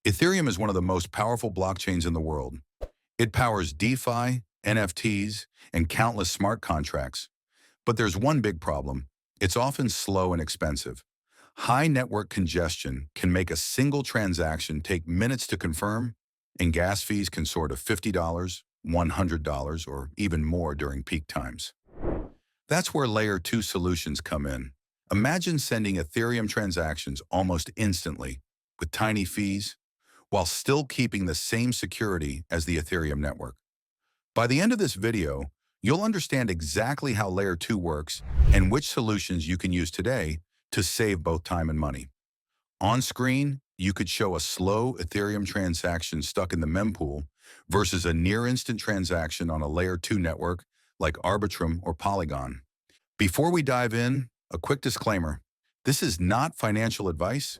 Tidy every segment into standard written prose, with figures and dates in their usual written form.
Ethereum is one of the most powerful blockchains in the world. It powers DeFi, NFTs, and countless smart contracts. But there's one big problem. It's often slow and expensive. High network congestion can make a single transaction take minutes to confirm, and gas fees can soar to $50, $100, or even more during peak times. That's where Layer 2 solutions come in. Imagine sending Ethereum transactions almost instantly, with tiny fees, while still keeping the same security as the Ethereum network. By the end of this video, you'll understand exactly how Layer 2 works and which solutions you can use today to save both time and money. On screen, you could show a slow Ethereum transaction stuck in the mempool versus a near-instant transaction on a Layer 2 network like Arbitrum or Polygon. Before we dive in, a quick disclaimer. This is not financial advice.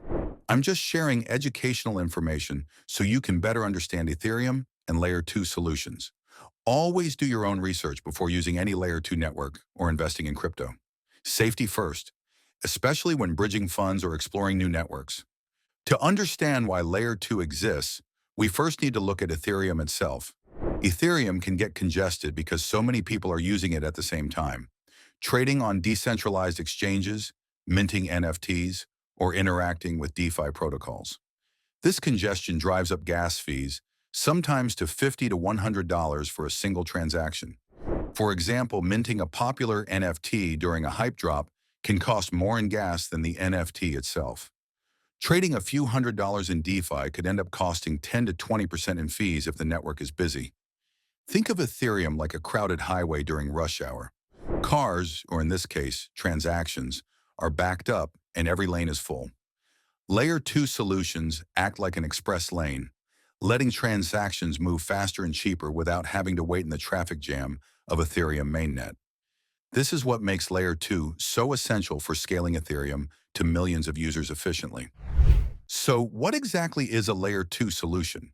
I'm just sharing educational information so you can better understand Ethereum and Layer 2 solutions. Always do your own research before using any Layer 2 network or investing in crypto. Safety first, especially when bridging funds or exploring new networks. To understand why Layer 2 exists, we first need to look at Ethereum itself. Ethereum can get congested because so many people are using it at the same time. Trading on decentralized exchanges, minting NFTs, or interacting with DeFi protocols. This congestion drives up gas fees, sometimes to $50 to $100 for a single transaction. For example, minting a popular NFT during a hype drop can cost more in gas than the NFT itself. Trading a few $100s in DeFi could end up costing 10 to 20% in fees if the network is busy. Think of Ethereum like a crowded highway during rush hour. Cars, or in this case, transactions, are backed up and every lane is full. Layer 2 solutions act like an express lane, letting transactions move faster and cheaper without having to wait in the traffic jam of Ethereum mainnet. This is what makes Layer 2 so essential for scaling Ethereum to millions of users efficiently. So what exactly is a Layer 2 solution?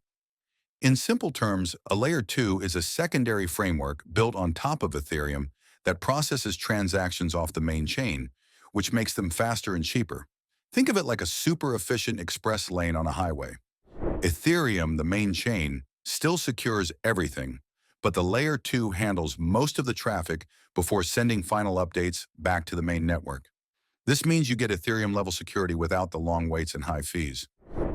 In simple terms, a Layer 2 is a secondary framework built on top of Ethereum that processes transactions off the main chain, which makes them faster and cheaper. Think of it like a super efficient express lane on a highway. Ethereum, the main chain, still secures everything, but the Layer 2 handles most of the traffic before sending final updates back to the main network. This means you get Ethereum-level security without the long waits and high fees.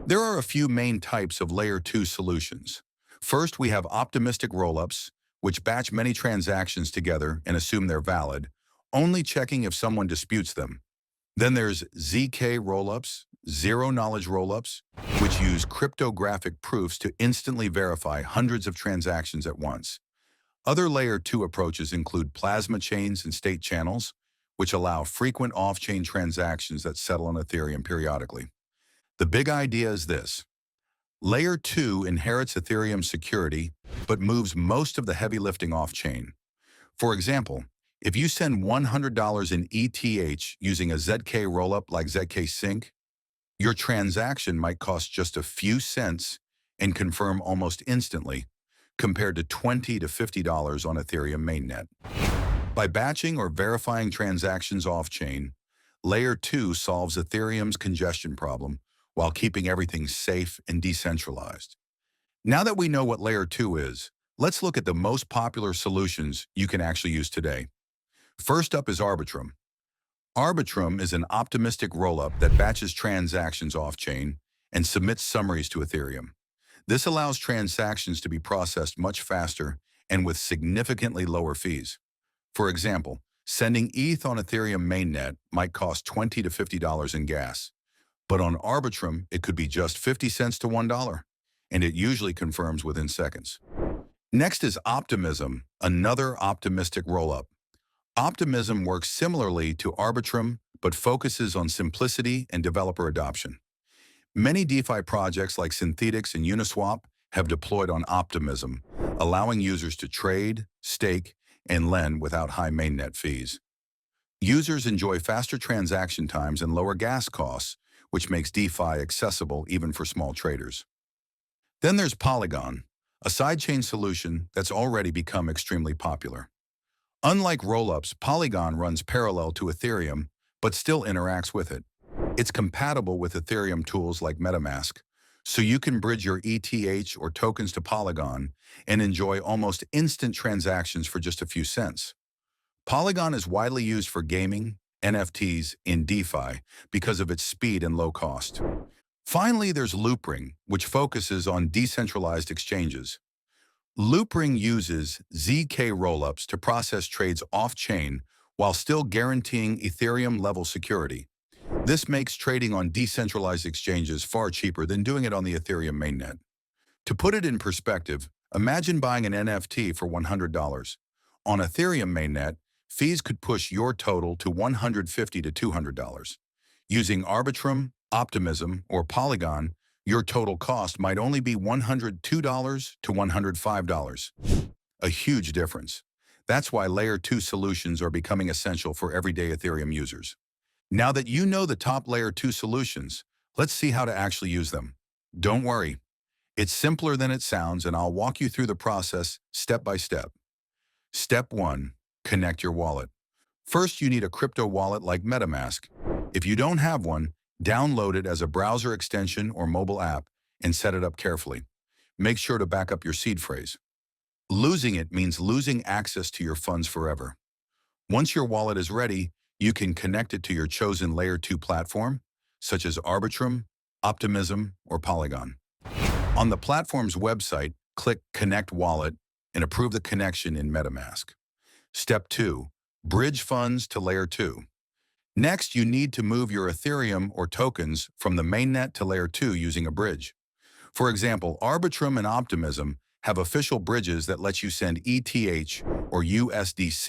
There are a few main types of Layer 2 solutions. First, we have optimistic rollups, which batch many transactions together and assume they're valid, only checking if someone disputes them. Then there's zk rollups, zero-knowledge rollups, which use cryptographic proofs to instantly verify hundreds of transactions at once. Other Layer 2 approaches include plasma chains and state channels, which allow frequent off-chain transactions that settle on Ethereum periodically. The big idea is this. Layer 2 inherits Ethereum's security, but moves most of the heavy lifting off-chain. For example, if you send $100 in ETH using a ZK rollup like zkSync, your transaction might cost just a few cents and confirm almost instantly, compared to $20 to $50 on Ethereum mainnet. By batching or verifying transactions off-chain, Layer 2 solves Ethereum's congestion problem while keeping everything safe and decentralized. Now that we know what Layer 2 is, let's look at the most popular solutions you can actually use today. First up is Arbitrum. Arbitrum is an optimistic rollup that batches transactions off-chain and submits summaries to Ethereum. This allows transactions to be processed much faster and with significantly lower fees. For example, sending ETH on Ethereum mainnet might cost $20 to $50 in gas, but on Arbitrum, it could be just 50 cents to $1, and it usually confirms within seconds. Next is Optimism, another optimistic rollup. Optimism works similarly to Arbitrum, but focuses on simplicity and developer adoption. Many DeFi projects like Synthetics and Uniswap have deployed on Optimism, allowing users to trade, stake, and lend without high mainnet fees. Users enjoy faster transaction times and lower gas costs, which makes DeFi accessible even for small traders. Then there's Polygon, a sidechain solution that's already become extremely popular. Unlike rollups, Polygon runs parallel to Ethereum, but still interacts with it. It's compatible with Ethereum tools like MetaMask, so you can bridge your ETH or tokens to Polygon and enjoy almost instant transactions for just a few cents. Polygon is widely used for gaming, NFTs, in DeFi because of its speed and low cost. Finally, there's Loopring, which focuses on decentralized exchanges. Loopring uses zk rollups to process trades off-chain while still guaranteeing Ethereum-level security. This makes trading on decentralized exchanges far cheaper than doing it on the Ethereum mainnet. To put it in perspective, imagine buying an NFT for $100. On Ethereum mainnet, fees could push your total to $150 to $200. Using Arbitrum, Optimism, or Polygon, your total cost might only be $102 to $105. A huge difference. That's why Layer 2 solutions are becoming essential for everyday Ethereum users. Now that you know the top Layer 2 solutions, let's see how to actually use them. Don't worry, it's simpler than it sounds, and I'll walk you through the process step by step. Step 1. Connect your wallet. First, you need a crypto wallet like MetaMask. If you don't have one, download it as a browser extension or mobile app and set it up carefully. Make sure to back up your seed phrase. Losing it means losing access to your funds forever. Once your wallet is ready, you can connect it to your chosen Layer 2 platform, such as Arbitrum, Optimism, or Polygon. On the platform's website, click Connect Wallet and approve the connection in MetaMask. Step 2. Bridge funds to Layer 2. Next, you need to move your Ethereum or tokens from the mainnet to Layer 2 using a bridge. For example, Arbitrum and Optimism have official bridges that let you send ETH or USDC